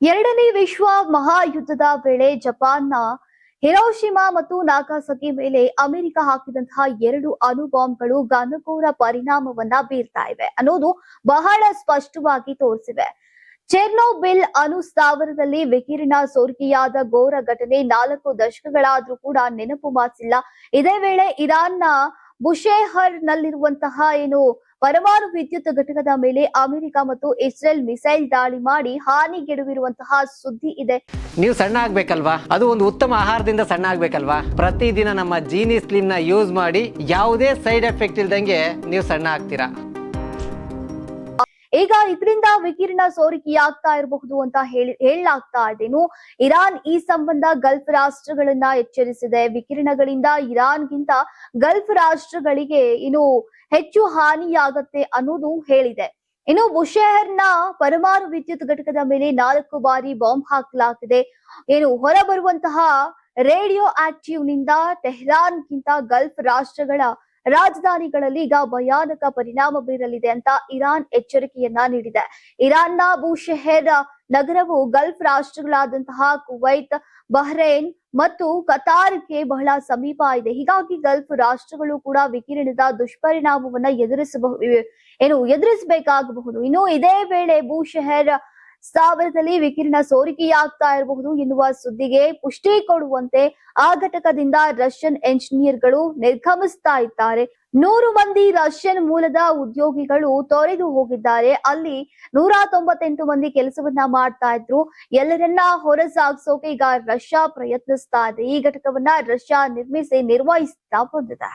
ಎರಡನೇ ವಿಶ್ವ ಮಹಾಯುದ್ಧದ ವೇಳೆ ಜಪಾನ್ನ ಹಿರೋಶಿಮಾ ಮತ್ತು ನಾಗಾಸಾಕಿ ಮೇಲೆ ಅಮೆರಿಕ ಹಾಕಿದಂತಹ 2 ಅಣು ಬಾಂಬ್ಗಳು ಘನಘೋರ ಪರಿಣಾಮವನ್ನ ಬೀರ್ತಾ ಇವೆ ಅನ್ನೋದು ಬಹಳ ಸ್ಪಷ್ಟವಾಗಿ ತೋರಿಸಿವೆ. ಚೆರ್ನೋಬಿಲ್ ಅಣು ಸ್ಥಾವರದಲ್ಲಿ ವಿಕಿರಣ ಸೋರಿಕೆಯಾದ ಘೋರ ಘಟನೆ 4 ದಶಕಗಳಾದ್ರೂ ಕೂಡ ನೆನಪು ಮಾಡಿಸಿಲ್ಲ. ಇದೇ ವೇಳೆ ಇರಾನ್ನ ಬುಶೇಹರ್ ನಲ್ಲಿರುವಂತಹ ಪರಮಾಣು ವಿದ್ಯುತ್ ಘಟಕದ ಮೇಲೆ ಅಮೆರಿಕ ಮತ್ತು ಇಸ್ರೇಲ್ ಮಿಸೈಲ್ ದಾಳಿ ಮಾಡಿ ಹಾನಿಗೆಡುವಿರುವಂತಹ ಸುದ್ದಿ ಇದೆ. ನೀವು ಸಣ್ಣ ಆಗ್ಬೇಕಲ್ವಾ? ಅದು ಒಂದು ಉತ್ತಮ ಆಹಾರದಿಂದ ಸಣ್ಣ ಆಗ್ಬೇಕಲ್ವಾ? ಪ್ರತಿದಿನ ನಮ್ಮ ಜೀನಿ ಸ್ಲಿಮ್ ನ ಯೂಸ್ ಮಾಡಿ ಯಾವುದೇ ಸೈಡ್ ಎಫೆಕ್ಟ್ ಇಲ್ದಂಗೆ ನೀವು ಸಣ್ಣ ಆಗ್ತೀರಾ. ಈಗ ಇದರಿಂದ ವಿಕಿರಣ ಸೋರಿಕೆಯಾಗ್ತಾ ಇರಬಹುದು ಅಂತ ಹೇಳಲಾಗ್ತಾ ಇದೇನು. ಇರಾನ್ ಈ ಸಂಬಂಧ ಗಲ್ಫ್ ರಾಷ್ಟ್ರಗಳನ್ನ ಎಚ್ಚರಿಸಿದೆ. ವಿಕಿರಣಗಳಿಂದ ಇರಾನ್ಗಿಂತ ಗಲ್ಫ್ ರಾಷ್ಟ್ರಗಳಿಗೆ ಹೆಚ್ಚು ಹಾನಿಯಾಗತ್ತೆ ಅನ್ನೋದು ಹೇಳಿದೆ. ಬುಶೇಹರ್ನ ಪರಮಾಣು ವಿದ್ಯುತ್ ಘಟಕದ ಮೇಲೆ 4 ಬಾರಿ ಬಾಂಬ್ ಹಾಕಲಾಗಿದೆ. ಹೊರಬರುವಂತಹ ರೇಡಿಯೋ ಆಕ್ಟಿವ್ ನಿಂದ ಟೆಹರಾನ್ಗಿಂತ ಗಲ್ಫ್ ರಾಷ್ಟ್ರಗಳ ರಾಜಧಾನಿಗಳಲ್ಲಿ ಈಗ ಭಯಾನಕ ಪರಿಣಾಮ ಬೀರಲಿದೆ ಅಂತ ಇರಾನ್ ಎಚ್ಚರಿಕೆಯನ್ನ ನೀಡಿದೆ. ಇರಾನ್ನ ಬುಶೇಹರ್ ನಗರವು ಗಲ್ಫ್ ರಾಷ್ಟ್ರಗಳಾದಂತಹ ಕುವೈತ್, ಬಹ್ರೇನ್ ಮತ್ತು ಕತಾರ್ಗೆ ಬಹಳ ಸಮೀಪ ಇದೆ. ಹೀಗಾಗಿ ಗಲ್ಫ್ ರಾಷ್ಟ್ರಗಳು ಕೂಡ ವಿಕಿರಣದ ದುಷ್ಪರಿಣಾಮವನ್ನ ಎದುರಿಸಬೇಕಾಗಬಹುದು. ಇದೇ ವೇಳೆ ಬುಶೇಹರ್ ಸ್ಥಾವರದಲ್ಲಿ ವಿಕಿರಣ ಸೋರಿಕೆಯಾಗ್ತಾ ಇರಬಹುದು ಎನ್ನುವ ಸುದ್ದಿಗೆ ಪುಷ್ಟಿ ಕೊಡುವಂತೆ ಆ ಘಟಕದಿಂದ ರಷ್ಯನ್ ಎಂಜಿನಿಯರ್ಗಳು ನಿರ್ಗಮಿಸ್ತಾ ಇದ್ದಾರೆ. 100 ಮಂದಿ ರಷ್ಯನ್ ಮೂಲದ ಉದ್ಯೋಗಿಗಳು ತೊರೆದು ಹೋಗಿದ್ದಾರೆ. ಅಲ್ಲಿ 198 ಮಂದಿ ಕೆಲಸವನ್ನ ಮಾಡ್ತಾ ಇದ್ರು. ಎಲ್ಲರನ್ನ ಹೊರಸಾಗಿಸೋಕೆ ಈಗ ರಷ್ಯಾ ಪ್ರಯತ್ನಿಸ್ತಾ ಇದೆ. ಈ ಘಟಕವನ್ನ ರಷ್ಯಾ ನಿರ್ವಹಿಸ್ತಾ ಬಂದಿದೆ.